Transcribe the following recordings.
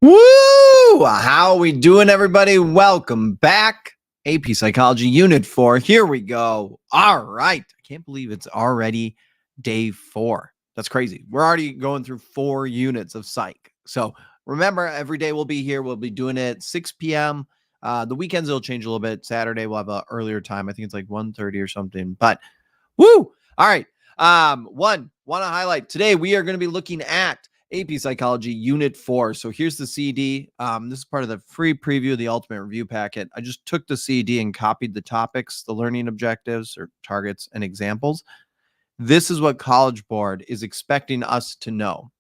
Woo! How we doing, everybody? Welcome back. AP Psychology Unit 4. Here we go. All right. I can't believe it's already day 4. That's crazy. We're already going through 4 units of psych. So remember, every day we'll be here. We'll be doing it at 6 p.m. The weekends will change a little bit. Saturday we'll have an earlier time. I think it's like 1:30 or something. But woo! All right. Want to highlight today we are going to be looking at AP Psychology Unit 4. So here's the CD. This is part of the free preview of the Ultimate Review Packet. I just took the CD and copied the topics, the learning objectives or targets and examples. This is what College Board is expecting us to know.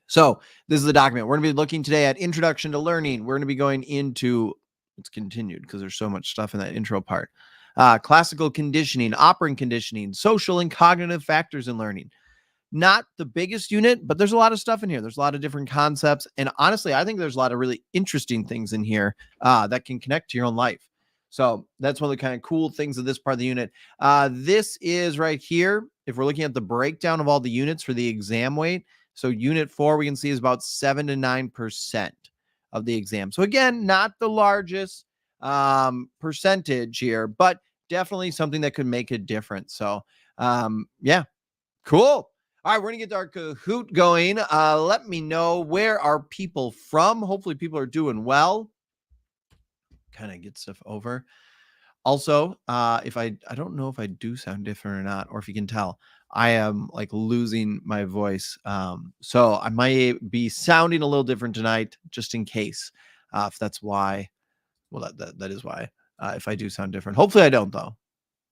So this is the document. We're going to be looking today at Introduction to Learning. We're going to be going into, it's continued because there's so much stuff in that intro part. Classical conditioning, operant conditioning, social and cognitive factors in learning. Not the biggest unit, but there's a lot of stuff in here. There's a lot of different concepts. And honestly, I think there's a lot of really interesting things in here that can connect to your own life. So that's one of the kind of cool things of this part of the unit. This is right here. If we're looking at the breakdown of all the units for the exam weight. So unit 4, we can see is about 7 to 9% of the exam. So again, not the largest percentage here, but definitely something that could make a difference. So yeah, cool. All right, we're going to get our Kahoot going. Let me know, where are people from? Hopefully people are doing well. Kind of get stuff over. Also, if I don't know if I do sound different or not, or if you can tell, I am like losing my voice. So I might be sounding a little different tonight, just in case, if that's why. Well, that is why, if I do sound different. Hopefully I don't, though.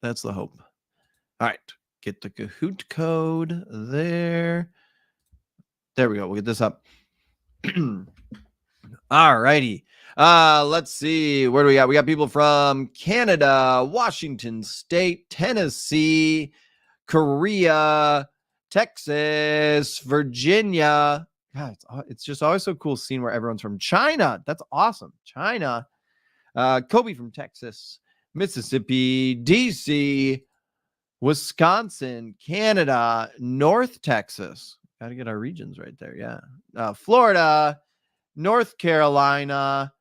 That's the hope. All right. Get the Kahoot code there. There we go. We'll get this up. All righty. Let's see. Where do we got? We got people from Canada, Washington State, Tennessee, Korea, Texas, Virginia. God, it's just always so cool seeing where everyone's from. China. That's awesome. China. Kobe from Texas, Mississippi, DC, Wisconsin, Canada, North Texas. Got to get our regions right there. Yeah. Florida, North Carolina,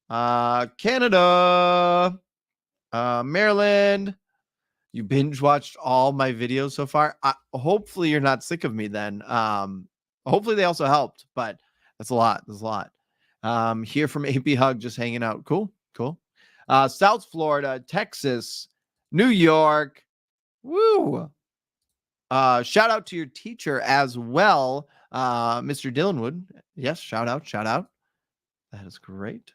Canada, Maryland. You binge watched all my videos so far. Hopefully you're not sick of me then. Hopefully they also helped, but that's a lot. There's a lot. Here from AP Hug, just hanging out. Cool. South Florida, Texas, New York. Woo! Shout out to your teacher as well, Mr. Dillonwood. Yes, shout out. That is great.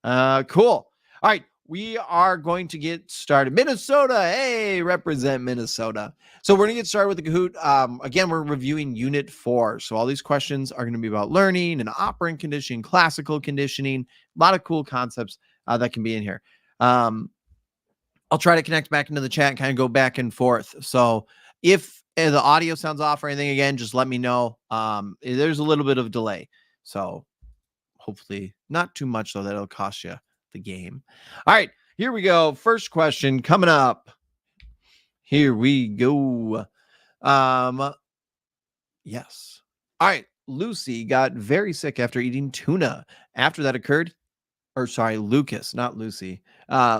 Cool. All right, we are going to get started. Minnesota, hey, represent Minnesota. So we're going to get started with the Kahoot. Again, we're reviewing Unit 4. So all these questions are going to be about learning and operant conditioning, classical conditioning, a lot of cool concepts that can be in here. I'll try to connect back into the chat and kind of go back and forth. So if the audio sounds off or anything, again, just let me know. There's a little bit of delay. So hopefully not too much, though, that it'll cost you the game. All right, here we go. First question coming up. Here we go. Yes. All right. Lucy got very sick after eating tuna. After that occurred, or sorry, Lucas, not Lucy.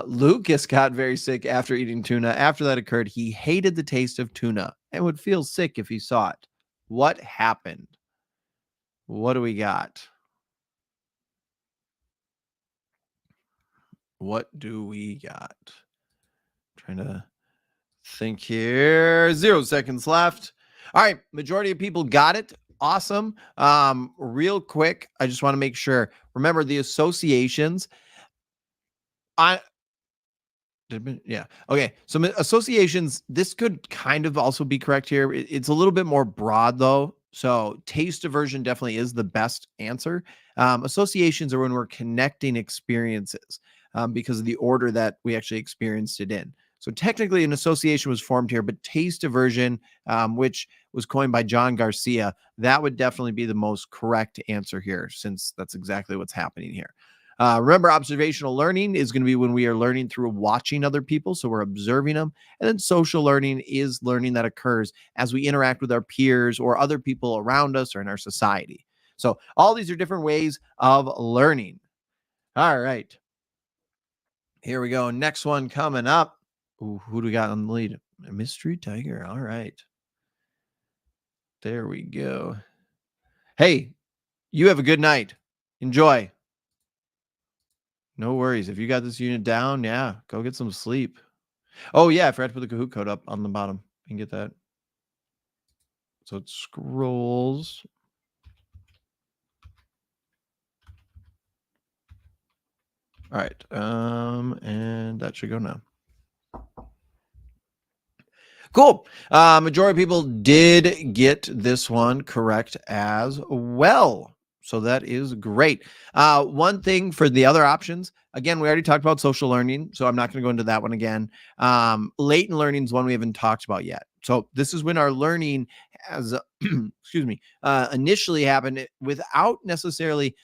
Lucas got very sick after eating tuna. After that occurred, he hated the taste of tuna and would feel sick if he saw it. What happened? What do we got? What do we got? Trying to think here. 0 seconds left. All right. Majority of people got it. Awesome. Real quick, I just want to make sure. Remember the associations. Yeah. Okay. So associations, this could kind of also be correct here. It's a little bit more broad though. So taste aversion definitely is the best answer. Associations are when we're connecting experiences because of the order that we actually experienced it in. So technically an association was formed here, but taste aversion, which was coined by John Garcia, that would definitely be the most correct answer here, since that's exactly what's happening here. Remember, observational learning is going to be when we are learning through watching other people. So we're observing them. And then social learning is learning that occurs as we interact with our peers or other people around us or in our society. So all these are different ways of learning. All right. Here we go. Next one coming up. Ooh, who do we got on the lead? A Mystery Tiger. All right. There we go. Hey, you have a good night. Enjoy. No worries. If you got this unit down, yeah, go get some sleep. Oh, yeah, I forgot to put the Kahoot code up on the bottom. You can get that. So it scrolls. All right. And that should go now. Cool. Majority of people did get this one correct as well. So that is great. One thing for the other options, again, we already talked about social learning, so I'm not going to go into that one again. Latent learning is one we haven't talked about yet. So this is when our learning has, excuse me, initially happened without necessarily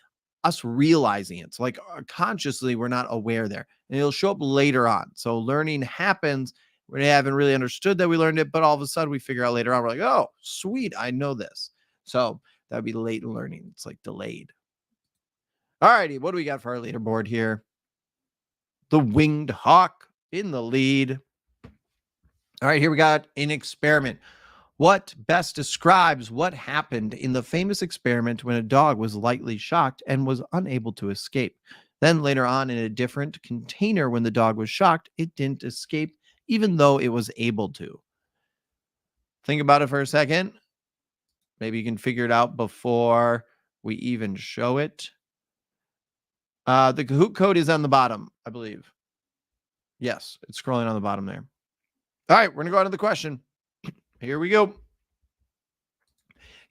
us realizing it. So like consciously, we're not aware there, and it'll show up later on. So learning happens. We haven't really understood that we learned it, but all of a sudden we figure out later on, we're like, oh, sweet, I know this. So that would be latent learning. It's like delayed. All righty, what do we got for our leaderboard here? The Winged Hawk in the lead. All right, here we got an experiment. What best describes what happened in the famous experiment when a dog was lightly shocked and was unable to escape? Then later on, in a different container, when the dog was shocked, it didn't escape, even though it was able to. Think about it for a second. Maybe you can figure it out before we even show it. The Kahoot code is on the bottom, I believe. Yes, it's scrolling on the bottom there. All right, we're going to go on to the question. Here we go.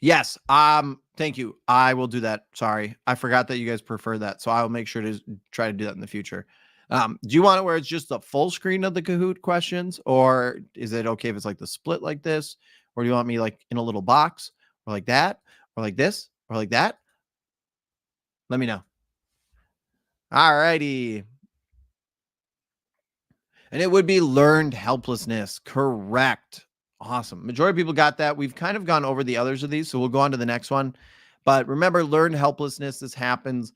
Yes, thank you. I will do that. Sorry, I forgot that you guys prefer that, so I will make sure to try to do that in the future. Do you want it where it's just the full screen of the Kahoot questions, or is it okay if it's like the split like this, or do you want me like in a little box, or like that, or like this, or like that? Let me know. All righty. And it would be learned helplessness. Correct. Awesome. Majority of people got that. We've kind of gone over the others of these, so we'll go on to the next one. But remember, learned helplessness, this happens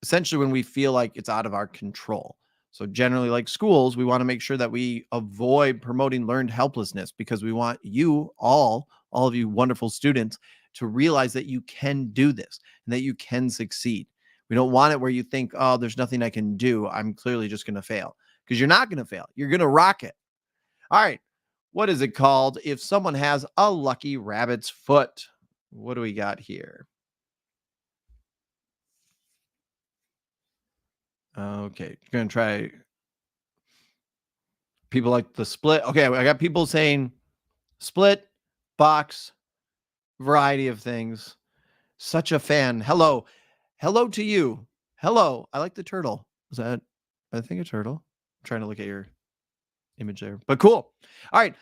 essentially when we feel like it's out of our control. So generally, like schools, we want to make sure that we avoid promoting learned helplessness because we want you all of you wonderful students to realize that you can do this and that you can succeed. We don't want it where you think, oh, there's nothing I can do. I'm clearly just going to fail, because you're not going to fail. You're going to rock it. All right. What is it called if someone has a lucky rabbit's foot? What do we got here? Okay. You're going to try. People like the split. Okay. I got people saying split, box, variety of things. Such a fan. Hello. Hello to you. Hello. I like the turtle. Is that, I think, a turtle? I'm trying to look at your image there, but cool. All right.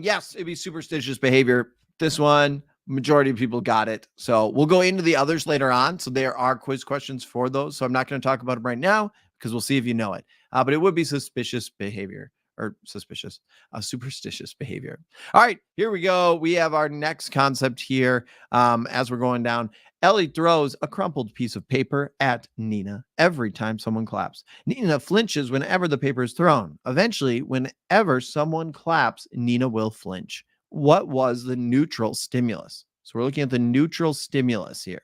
Yes, it'd be superstitious behavior. This one, majority of people got it. So we'll go into the others later on. So there are quiz questions for those. So I'm not going to talk about them right now because we'll see if you know it. But it would be suspicious behavior or superstitious behavior. All right, here we go. We have our next concept here as we're going down. Ellie throws a crumpled piece of paper at Nina every time someone claps. Nina flinches whenever the paper is thrown. Eventually, whenever someone claps, Nina will flinch. What was the neutral stimulus? So we're looking at the neutral stimulus here.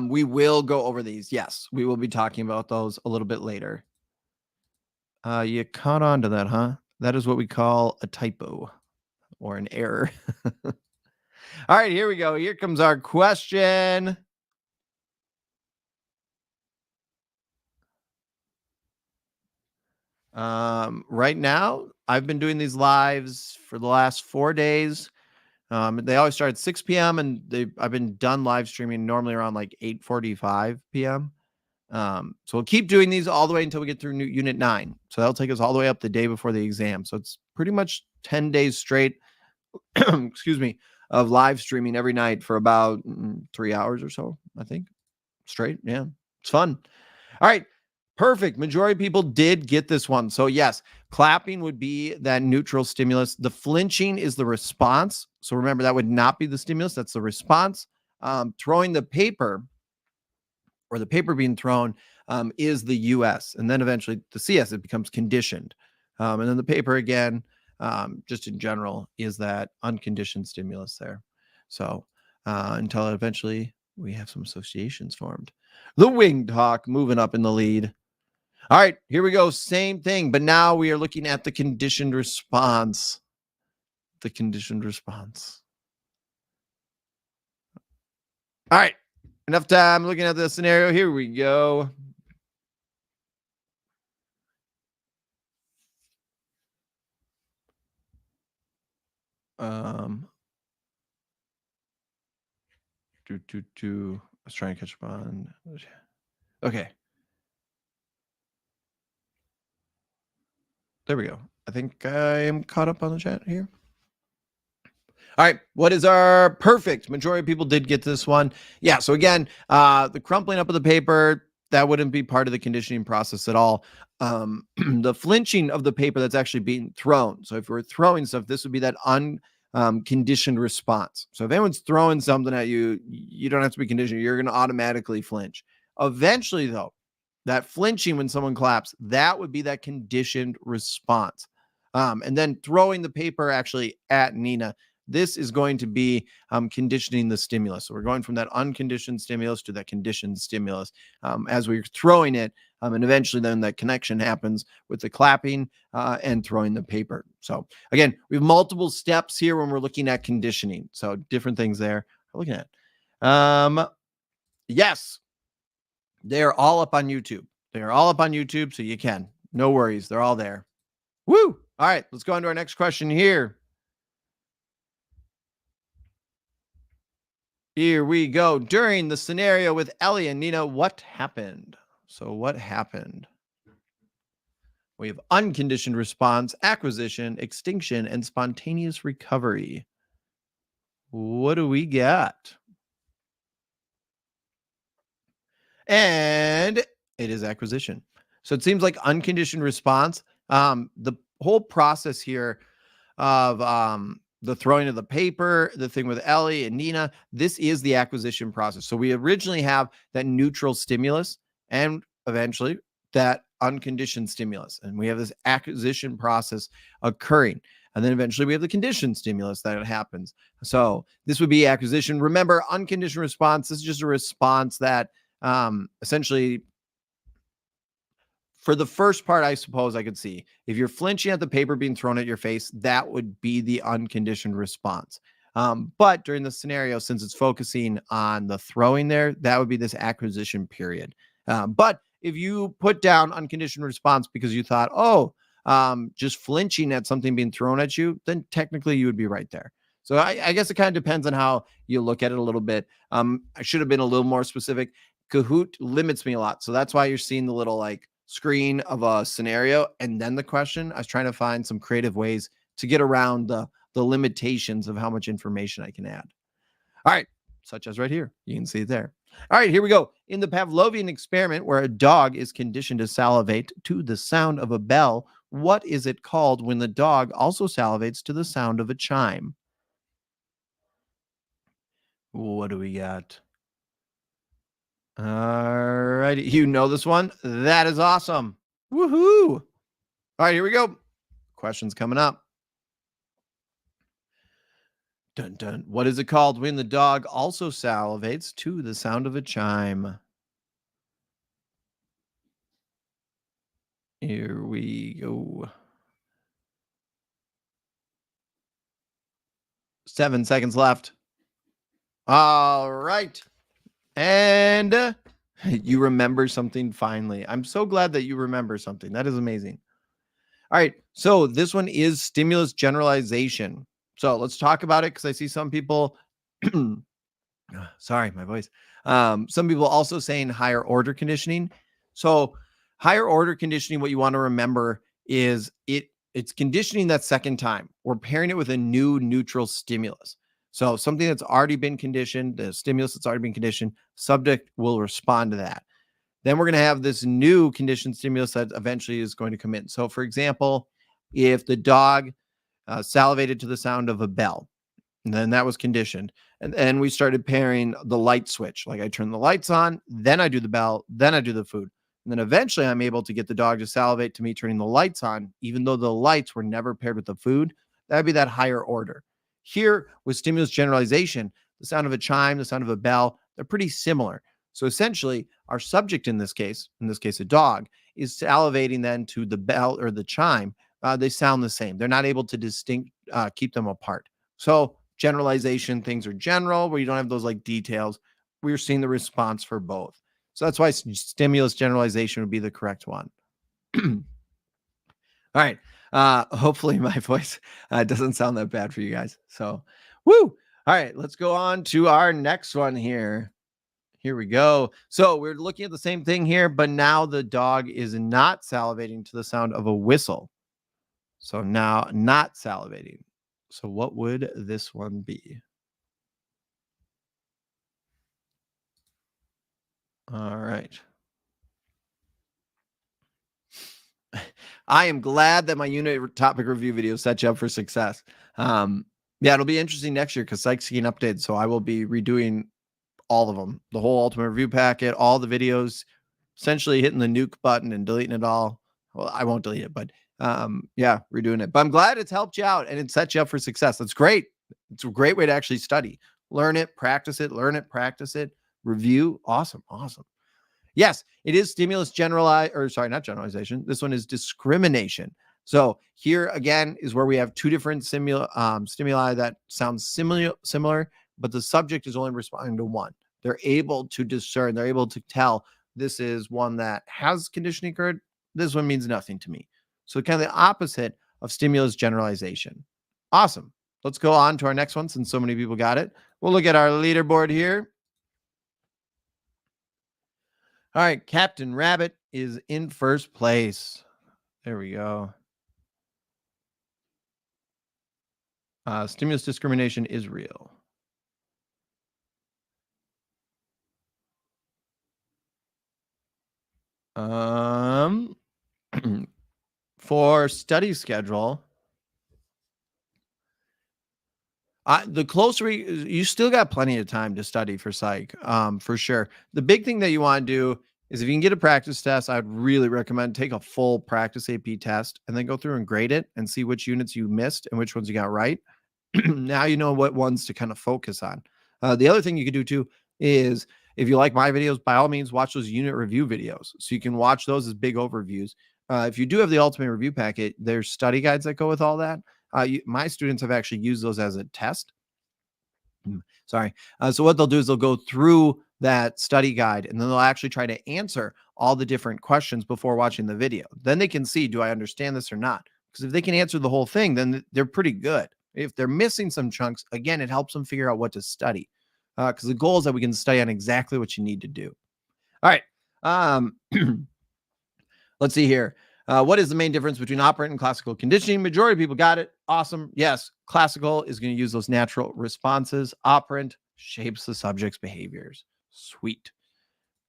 We will go over these. Yes, we will be talking about those a little bit later. You caught on to that, huh? That is what we call a typo or an error. All right, here we go. Here comes our question. Right now, I've been doing these lives for the last 4 days. They always start at 6 p.m. and I've been done live streaming normally around like 8:45 p.m. So we'll keep doing these all the way until we get through Unit 9. So that'll take us all the way up the day before the exam. So it's pretty much 10 days straight, excuse me, of live streaming every night for about 3 hours or so, I think. Straight. Yeah, it's fun. All right. Perfect. Majority of people did get this one. So yes, clapping would be that neutral stimulus. The flinching is the response. So remember, that would not be the stimulus. That's the response. Throwing the paper, or the paper being thrown, is the US. And then eventually the CS, it becomes conditioned. And then the paper again, just in general, is that unconditioned stimulus there. So until eventually we have some associations formed. The winged hawk moving up in the lead. All right, here we go. Same thing, but now we are looking at the conditioned response. The conditioned response. All right, enough time looking at the scenario. Here we go. I was trying to catch up on. Okay. There we go. I think I am caught up on the chat here. All right. What is our perfect? Majority of people did get this one. Yeah. So again, the crumpling up of the paper, that wouldn't be part of the conditioning process at all. The flinching of the paper that's actually being thrown. So if we're throwing stuff, this would be that unconditioned response. So if anyone's throwing something at you, you don't have to be conditioned. You're going to automatically flinch. Eventually, though, that flinching when someone claps, that would be that conditioned response. And then throwing the paper actually at Nina, this is going to be conditioning the stimulus. So we're going from that unconditioned stimulus to that conditioned stimulus as we're throwing it. And eventually then that connection happens with the clapping and throwing the paper. So again, we have multiple steps here when we're looking at conditioning. So different things there we're looking at. Yes, they are all up on YouTube. They are all up on YouTube, so you can. No worries. They're all there. Woo! All right, let's go on to our next question here. Here we go. During the scenario with Ellie and Nina, what happened? So what happened? We have unconditioned response, acquisition, extinction, and spontaneous recovery. What do we got? And it is acquisition. So it seems like unconditioned response. The whole process here of the throwing of the paper, the thing with Ellie and Nina, this is the acquisition process. So we originally have that neutral stimulus and eventually that unconditioned stimulus. And we have this acquisition process occurring. And then eventually we have the conditioned stimulus that happens. So this would be acquisition. Remember, unconditioned response, this is just a response that essentially, for the first part, I suppose I could see if you're flinching at the paper being thrown at your face, that would be the unconditioned response. But during the scenario, since it's focusing on the throwing there, that would be this acquisition period. But if you put down unconditioned response because you thought, just flinching at something being thrown at you, then technically you would be right there. So I guess it kind of depends on how you look at it a little bit. I should have been a little more specific. Kahoot limits me a lot. So that's why you're seeing the little like screen of a scenario and then the question. I was trying to find some creative ways to get around the limitations of how much information I can add. All right, such as right here. You can see it there. All right, here we go. In the Pavlovian experiment where a dog is conditioned to salivate to the sound of a bell, what is it called when the dog also salivates to the sound of a chime? What do we got? All righty. You know this one? That is awesome. Woohoo. All right, here we go. Questions coming up. Dun dun. What is it called when the dog also salivates to the sound of a chime? Here we go. 7 seconds left. All right. And you remember something finally. I'm so glad that you remember something. That is amazing. All right. So this one is stimulus generalization. So let's talk about it because I see some people. Sorry, my voice. Some people also saying higher order conditioning. So higher order conditioning, what you want to remember is it's conditioning that second time. We're pairing it with a new neutral stimulus. So something that's already been conditioned, the stimulus that's already been conditioned, subject will respond to that. Then we're going to have this new conditioned stimulus that eventually is going to come in. So, for example, if the dog salivated to the sound of a bell, and then that was conditioned. And then we started pairing the light switch. Like I turn the lights on, then I do the bell, then I do the food. And then eventually I'm able to get the dog to salivate to me turning the lights on, even though the lights were never paired with the food. That'd be that higher order. Here with stimulus generalization, the sound of a chime, the sound of a bell, they're pretty similar. So essentially, our subject in this case a dog, is salivating then to the bell or the chime. They sound the same. They're not able to keep them apart. So generalization, things are general where you don't have those like details. We're seeing the response for both. So that's why stimulus generalization would be the correct one. All right. Hopefully my voice doesn't sound that bad for you guys. So, woo. All right, let's go on to our next one here. Here we go. So we're looking at the same thing here, but now the dog is not salivating to the sound of a whistle. So now not salivating. So what would this one be? All right. I am glad that my unit topic review video set you up for success. Yeah, it'll be interesting next year because Psych's getting updated. So I will be redoing all of them, the whole ultimate review packet, all the videos, essentially hitting the nuke button and deleting it all. Well, I won't delete it, but yeah, redoing it. But I'm glad it's helped you out and it set you up for success. That's great. It's a great way to actually study. Learn it, practice it, practice it, review. Awesome. Yes, it is stimulus not generalization. This one is discrimination. So here again is where we have two different stimuli that sound similar, but the subject is only responding to one. They're able to discern. They're able to tell this is one that has conditioning occurred. This one means nothing to me. So kind of the opposite of stimulus generalization. Awesome. Let's go on to our next one since so many people got it. We'll look at our leaderboard here. All right, Captain Rabbit is in first place. There we go. Stimulus discrimination is real. For study schedule, the closer you still got plenty of time to study for psych, for sure. The big thing that you want to do is if you can get a practice test, I'd really recommend take a full practice AP test and then go through and grade it and see which units you missed and which ones you got right. Now you know what ones to kind of focus on. The other thing you could do too is if you like my videos, by all means, watch those unit review videos. So you can watch those as big overviews. If you do have the ultimate review packet, there's study guides that go with all that. My students have actually used those as a test. Sorry. So what they'll do is they'll go through that study guide and then they'll actually try to answer all the different questions before watching the video. Then they can see, do I understand this or not? Because if they can answer the whole thing, then they're pretty good. If they're missing some chunks, again, it helps them figure out what to study. Because the goal is that we can study on exactly what you need to do. All right. Let's see here. What is the main difference between operant and classical conditioning? Majority of people got it. Awesome. Yes. Classical is going to use those natural responses. Operant shapes the subject's behaviors. Sweet.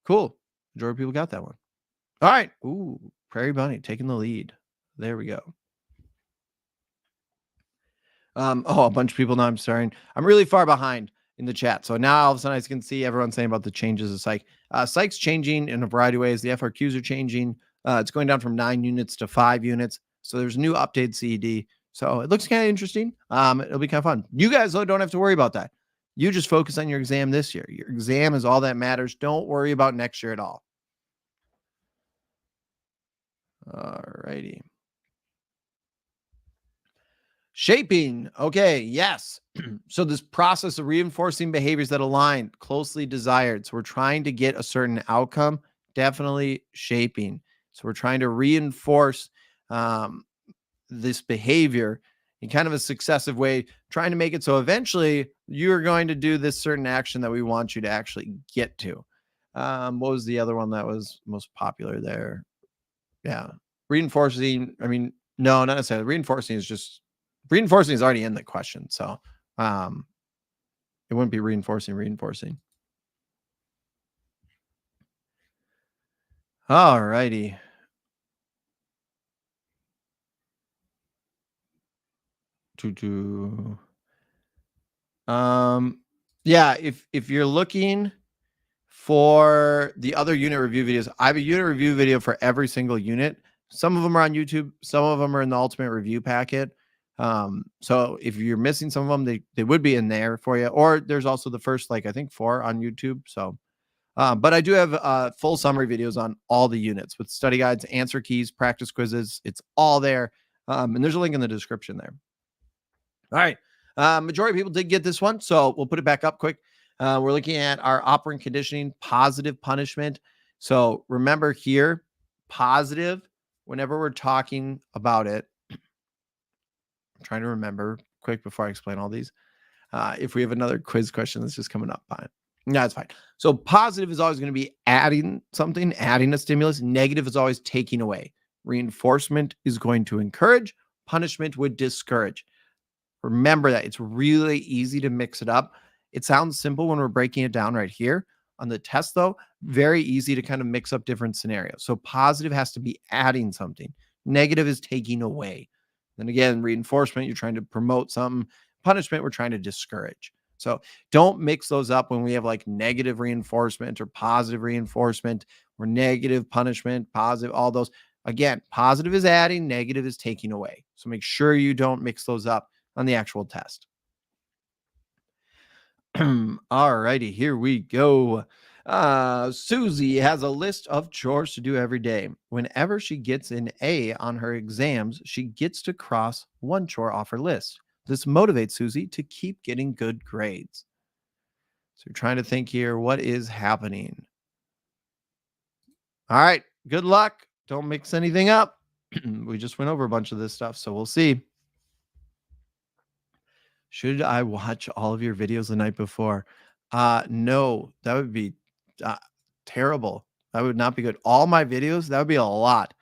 Cool. Majority of people got that one. All right. Ooh, Prairie Bunny taking the lead. There we go. A bunch of people now. I'm sorry. I'm really far behind in the chat. So now all of a sudden I can see everyone saying about the changes of psych. Psych's changing in a variety of ways. The FRQs are changing. It's going down from 9 units to 5 units. So there's a new updated CED. So it looks kind of interesting. It'll be kind of fun. You guys don't have to worry about that. You just focus on your exam this year. Your exam is all that matters. Don't worry about next year at all. All righty. Shaping. Okay. Yes. So this process of reinforcing behaviors that align closely desired. So we're trying to get a certain outcome, definitely shaping. So we're trying to reinforce this behavior in kind of a successive way, trying to make it so eventually you're going to do this certain action that we want you to actually get to. What was the other one that was most popular there? Yeah. Reinforcing. I mean, no, not necessarily. Reinforcing is already in the question. So it wouldn't be reinforcing. All righty. To yeah, if you're looking for the other unit review videos, I have a unit review video for every single unit. Some of them are on YouTube, some of them are in the ultimate review packet. So if you're missing some of them, they would be in there for you. Or there's also the first, like, I think 4 on YouTube. So but I do have full summary videos on all the units with study guides, answer keys, practice quizzes. It's all there. And there's a link in the description there. All right. Majority of people did get this one, so we'll put it back up quick. We're looking at our operant conditioning, positive punishment. So remember here, positive, whenever we're talking about it, I'm trying to remember quick before I explain all these. If we have another quiz question that's just coming up, fine. No, it's fine. So positive is always going to be adding something, adding a stimulus. Negative is always taking away. Reinforcement is going to encourage. Punishment would discourage. Remember that it's really easy to mix it up. It sounds simple when we're breaking it down right here. On the test, though, very easy to kind of mix up different scenarios. So positive has to be adding something. Negative is taking away. Then again, reinforcement, you're trying to promote something. Punishment, we're trying to discourage. So don't mix those up when we have like negative reinforcement or positive reinforcement or negative punishment, positive, all those. Again, positive is adding, negative is taking away. So make sure you don't mix those up on the actual test. All righty, here we go. Susie has a list of chores to do every day. Whenever she gets an A on her exams, she gets to cross one chore off her list. This motivates Susie to keep getting good grades. So you're trying to think here, what is happening? All right, good luck. Don't mix anything up. We just went over a bunch of this stuff, so we'll see. Should I watch all of your videos the night before? No, that would be uh, terrible. That would not be good. All my videos, that would be a lot.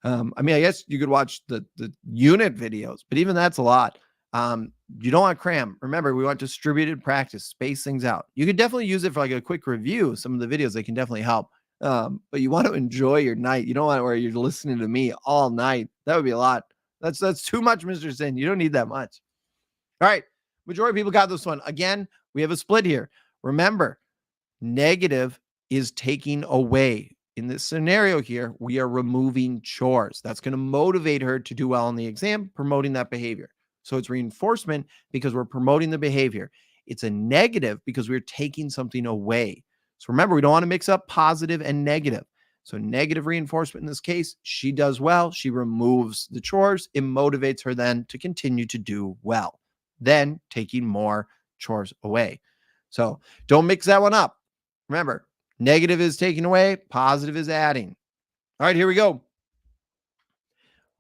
I mean, I guess you could watch the unit videos, but even that's a lot. You don't want cram. Remember, we want distributed practice, space things out. You could definitely use it for like a quick review. Some of the videos, they can definitely help. But you want to enjoy your night. You don't want where you're listening to me all night. That would be a lot. That's too much, Mr. Sin. You don't need that much. All right. Majority of people got this one. Again, we have a split here. Remember, negative is taking away. In this scenario here, we are removing chores. That's going to motivate her to do well on the exam, promoting that behavior. So it's reinforcement because we're promoting the behavior. It's a negative because we're taking something away. So remember, we don't want to mix up positive and negative. So negative reinforcement in this case, she does well. She removes the chores. It motivates her then to continue to do well, then taking more chores away. So don't mix that one up. Remember, negative is taking away, positive is adding. All right, here we go.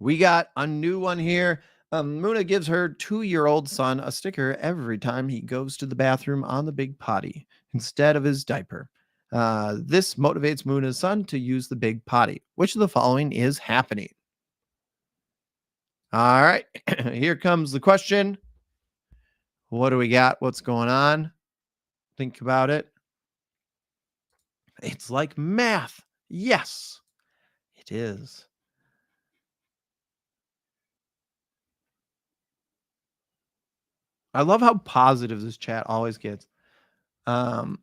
We got a new one here. Muna gives her 2-year-old son a sticker every time he goes to the bathroom on the big potty instead of his diaper. This motivates Muna's son to use the big potty. Which of the following is happening? All right, here comes the question. What do we got? What's going on? Think about it. It's like math. Yes, it is. I love how positive this chat always gets. Um,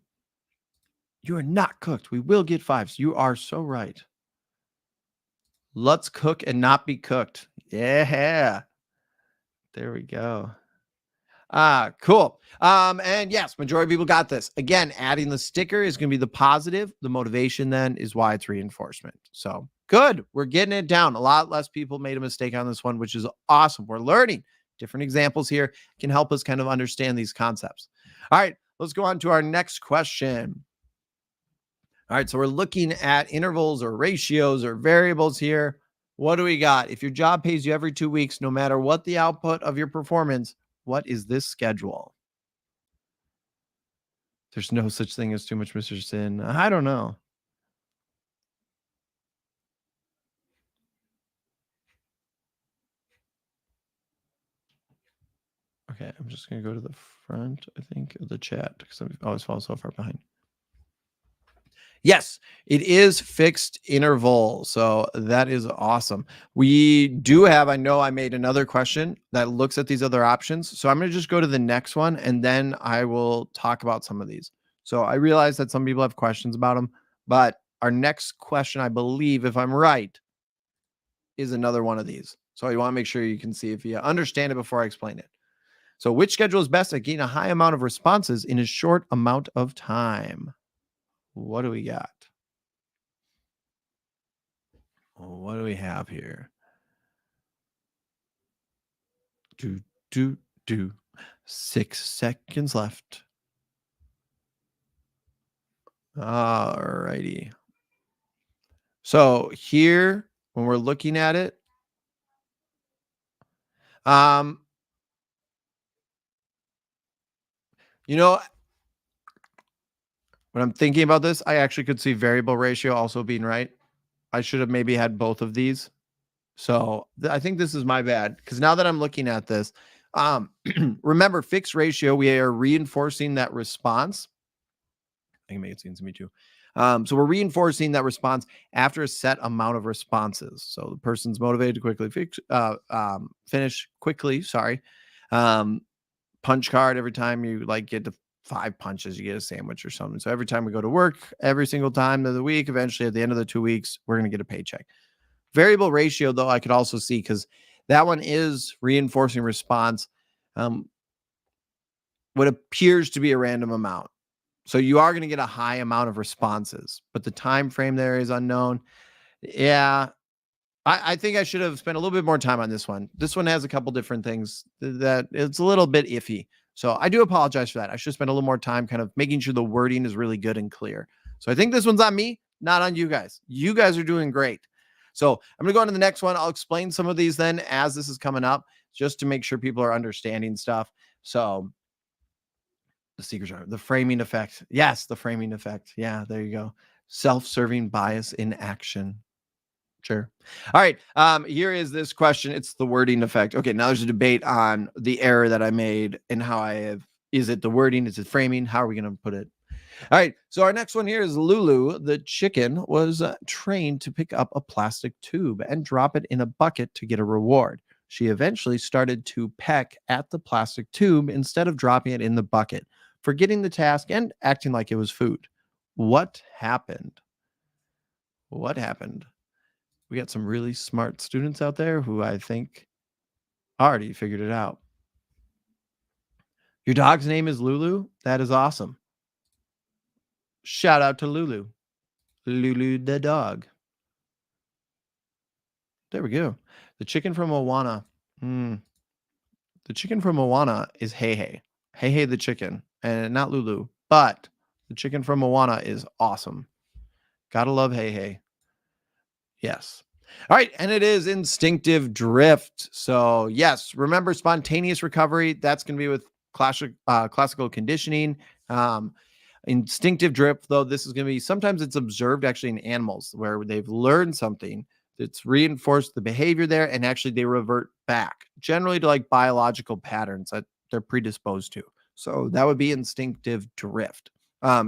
you are not cooked. We will get 5s. You are so right. Let's cook and not be cooked. Yeah. There we go. Cool. And yes, majority of people got this. Again, adding the sticker is going to be the positive. The motivation then is why it's reinforcement. So good. We're getting it down. A lot less people made a mistake on this one, which is awesome. We're learning different examples here can help us kind of understand these concepts. All right, let's go on to our next question. All right, so we're looking at intervals or ratios or variables here. What do we got? If your job pays you every 2 weeks, no matter what the output of your performance, what is this schedule? There's no such thing as too much Mr. Sin. I don't know. Okay, I'm just going to go to the front, I think, of the chat because I always fall so far behind. Yes, it is fixed interval. So that is awesome. We do have, I know I made another question that looks at these other options. So I'm going to just go to the next one and then I will talk about some of these. So I realize that some people have questions about them, but our next question, I believe, if I'm right, is another one of these. So you want to make sure you can see if you understand it before I explain it. So which schedule is best at getting a high amount of responses in a short amount of time? What do we got? What do we have here? Do, do, do. 6 seconds left. All righty. So here, when we're looking at it, um, you know, when I'm thinking about this, I actually could see variable ratio also being right. I should have maybe had both of these. So I think this is my bad because now that I'm looking at this, remember fixed ratio, we are reinforcing that response. I can make it seem to me too. So we're reinforcing that response after a set amount of responses. So the person's motivated to quickly finish quickly. Sorry. Um, punch card every time you like get to 5 punches, you get a sandwich or something. So every time we go to work, every single time of the week, eventually at the end of the 2 weeks, we're going to get a paycheck. Variable ratio, though, I could also see because that one is reinforcing response. What appears to be a random amount. So you are going to get a high amount of responses, but the time frame there is unknown. Yeah, I think I should have spent a little bit more time on this one. This one has a couple different things that it's a little bit iffy. So I do apologize for that. I should spend a little more time kind of making sure the wording is really good and clear. So I think this one's on me, not on you guys. You guys are doing great. So I'm going to go on to the next one. I'll explain some of these then as this is coming up, just to make sure people are understanding stuff. So the secret are the framing effect. Yes, the framing effect. Yeah, there you go. Self-serving bias in action. Sure. All right. Here is this question. It's the wording effect. Okay, now there's a debate on the error that I made and how I have. Is it the wording? Is it framing? How are we going to put it? All right. So our next one here is Lulu. The chicken was trained to pick up a plastic tube and drop it in a bucket to get a reward. She eventually started to peck at the plastic tube instead of dropping it in the bucket, forgetting the task and acting like it was food. What happened? What happened? We got some really smart students out there who I think already figured it out. Your dog's name is Lulu? That is awesome. Shout out to Lulu. Lulu the dog. There we go. The chicken from Moana. The chicken from Moana is Hey Hey. Hey Hey the chicken. And not Lulu. But the chicken from Moana is awesome. Gotta love Hey Hey. Yes. All right. And it is instinctive drift. So, yes, remember spontaneous recovery. That's going to be with classical conditioning. Instinctive drift, though, this is going to be sometimes it's observed actually in animals where they've learned something that's reinforced the behavior there and actually they revert back generally to like biological patterns that they're predisposed to. So that would be instinctive drift.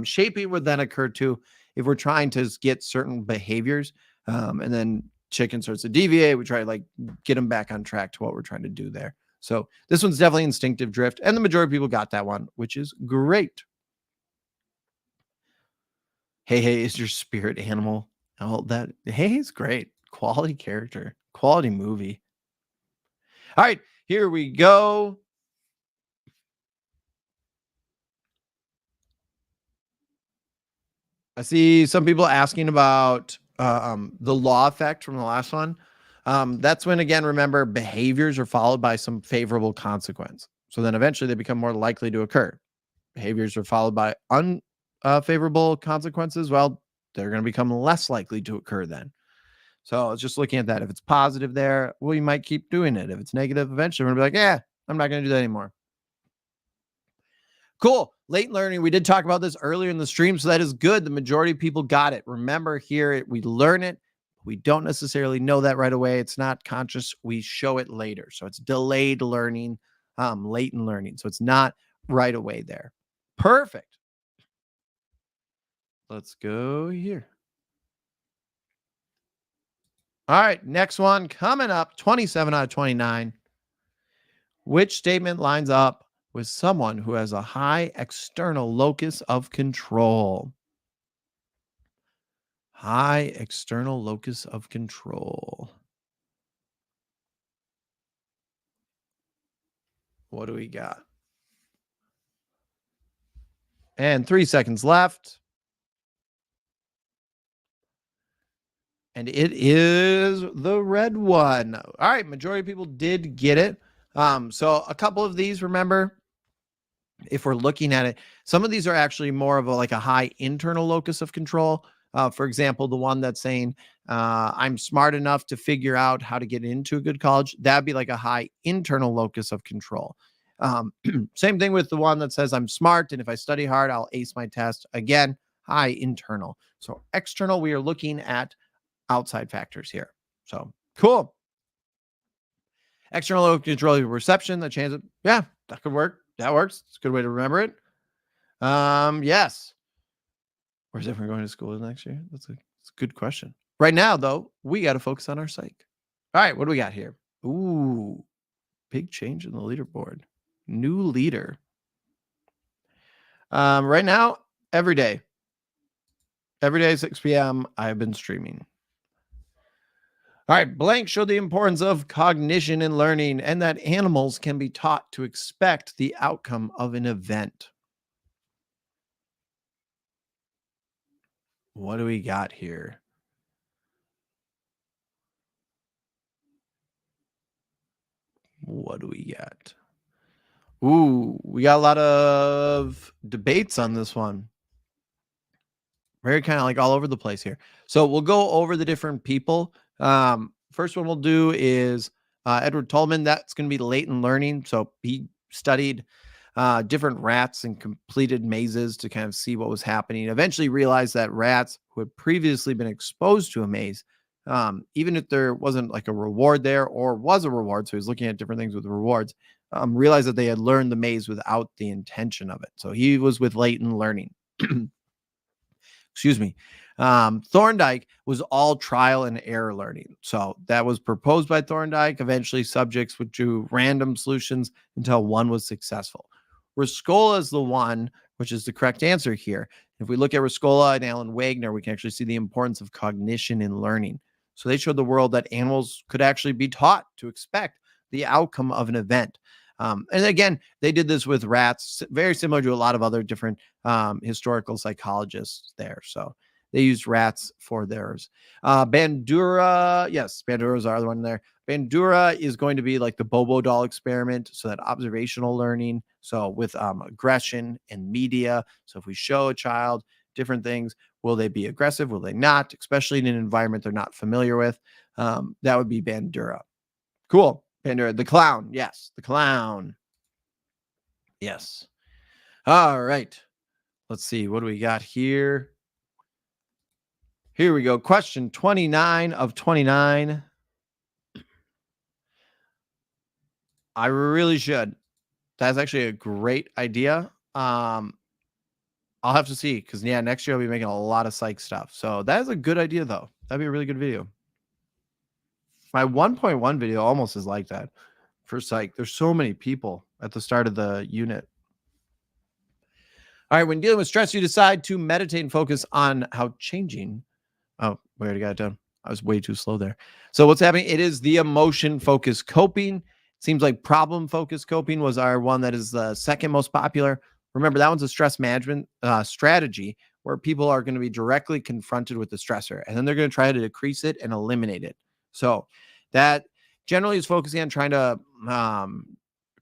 Shaping would then occur too if we're trying to get certain behaviors and then chicken starts to deviate. We try to like get them back on track to what we're trying to do there. So this one's definitely instinctive drift, and the majority of people got that one, which is great. Hey Hey is your spirit animal. Oh, that Hey Hey's great. Quality character, quality movie. All right, here we go. I see some people asking about the law effect from the last one. That's when, again, remember, behaviors are followed by some favorable consequence. So then eventually they become more likely to occur. Behaviors are followed by unfavorable consequences. Well, they're going to become less likely to occur then. So it's just looking at that. If it's positive there, well, you might keep doing it. If it's negative, eventually we're going to be like, yeah, I'm not going to do that anymore. Cool. Late learning. We did talk about this earlier in the stream, so that is good. The majority of people got it. Remember here, we learn it. We don't necessarily know that right away. It's not conscious. We show it later. So it's delayed learning, latent learning. So it's not right away there. Perfect. Let's go here. All right, next one coming up, 27 out of 29. Which statement lines up with someone who has a high external locus of control? High external locus of control. What do we got? And 3 seconds left. And it is the red one. All right, majority of people did get it. So a couple of these, remember, if we're looking at it, some of these are actually more of a high internal locus of control. For example, the one that's saying I'm smart enough to figure out how to get into a good college, that'd be like a high internal locus of control. Same thing with the one that says I'm smart and if I study hard, I'll ace my test. Again, high internal. So external, we are looking at outside factors here. So cool. External locus control your perception, the chance of, yeah, that could work. That works. It's a good way to remember it. Yes. Where's everyone going to school next year? That's a good question. Right now, though, we got to focus on our psych. All right, what do we got here? Ooh, big change in the leaderboard. New leader. Right now, every day. Every day, 6 p.m., I've been streaming. All right, blank showed the importance of cognition and learning and that animals can be taught to expect the outcome of an event. What do we got here? What do we got? Ooh, we got a lot of debates on this one. Very kind of like all over the place here. So we'll go over the different people. First one we'll do is Edward Tolman. That's going to be latent learning. So he studied different rats and completed mazes to kind of see what was happening. Eventually realized that rats who had previously been exposed to a maze, even if there wasn't like a reward there or was a reward, so he's looking at different things with rewards, realized that they had learned the maze without the intention of it. So he was with latent learning. Excuse me. Thorndike was all trial and error learning. So that was proposed by Thorndike. Eventually, subjects would do random solutions until one was successful. Riscola is the one, which is the correct answer here. If we look at Riscola and Alan Wagner, we can actually see the importance of cognition in learning. So they showed the world that animals could actually be taught to expect the outcome of an event. And again, they did this with rats, very similar to a lot of other different historical psychologists there. So they used rats for theirs. Bandura, yes, Bandura's our other one there. Bandura is going to be like the Bobo doll experiment. So that observational learning. So with aggression and media. So if we show a child different things, will they be aggressive? Will they not? Especially in an environment they're not familiar with. That would be Bandura. Cool. Pandora, the clown. Yes, the clown. Yes. All right. Let's see. What do we got here? Here we go. Question 29 of 29. I really should. That's actually a great idea. I'll have to see because, yeah, next year I'll be making a lot of psych stuff. So that is a good idea, though. That'd be a really good video. My 1.1 video almost is like that for psych. There's so many people at the start of the unit. All right, when dealing with stress, you decide to meditate and focus on how changing. Oh, we already got it done. I was way too slow there. So what's happening? It is the emotion-focused coping. It seems like problem-focused coping was our one that is the second most popular. Remember, that one's a stress management strategy where people are going to be directly confronted with the stressor, and then they're going to try to decrease it and eliminate it. So that generally is focusing on trying to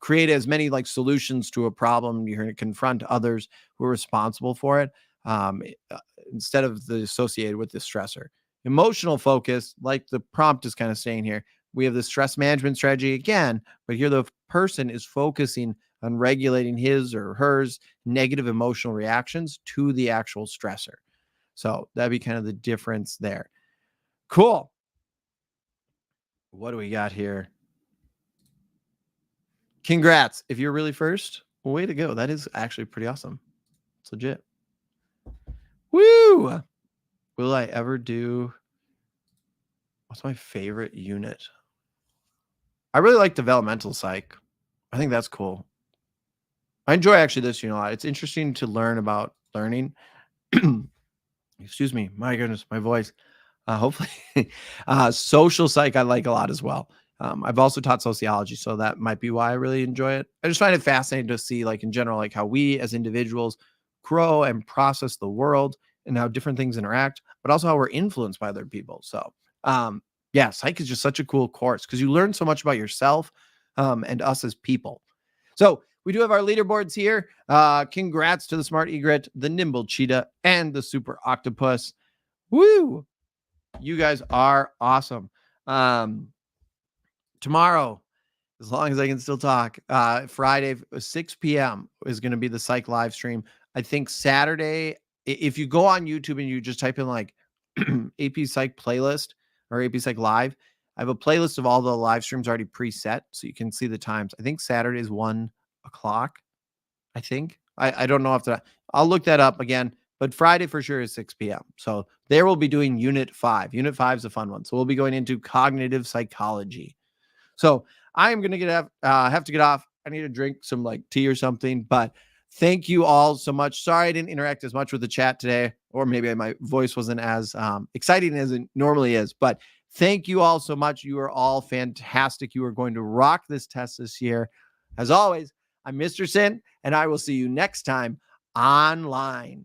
create as many like solutions to a problem. You're going to confront others who are responsible for it instead of the associated with the stressor. Emotional focus, like the prompt is kind of saying here, we have the stress management strategy again, but here the person is focusing on regulating his or hers negative emotional reactions to the actual stressor. So that'd be kind of the difference there. Cool. What do we got here? Congrats. If you're really first, way to go. That is actually pretty awesome. It's legit. Woo! Will I ever do? What's my favorite unit? I really like developmental psych. I think that's cool. I enjoy actually this unit a lot. It's interesting to learn about learning. Excuse me. My goodness, my voice. Hopefully, social psych I like a lot as well. I've also taught sociology, so that might be why I really enjoy it. I just find it fascinating to see, like in general, like how we as individuals grow and process the world and how different things interact, but also how we're influenced by other people. So, yeah, psych is just such a cool course because you learn so much about yourself and us as people. So we do have our leaderboards here. Congrats to the Smart Egret, the Nimble Cheetah, and the Super Octopus. Woo! You guys are awesome. Tomorrow, as long as I can still talk, Friday, 6 p.m. is going to be the psych live stream. I think Saturday, if you go on YouTube and you just type in like AP Psych playlist or AP Psych live, I have a playlist of all the live streams already preset so you can see the times. I think Saturday is 1 o'clock. I think. I don't know if that. I'll look that up again. But Friday for sure is 6 p.m. So there we'll be doing Unit 5. Unit 5 is a fun one. So we'll be going into cognitive psychology. So I am going to have to get off. I need to drink some like tea or something. But thank you all so much. Sorry I didn't interact as much with the chat today, or maybe my voice wasn't as exciting as it normally is. But thank you all so much. You are all fantastic. You are going to rock this test this year. As always, I'm Mr. Sinn, and I will see you next time online.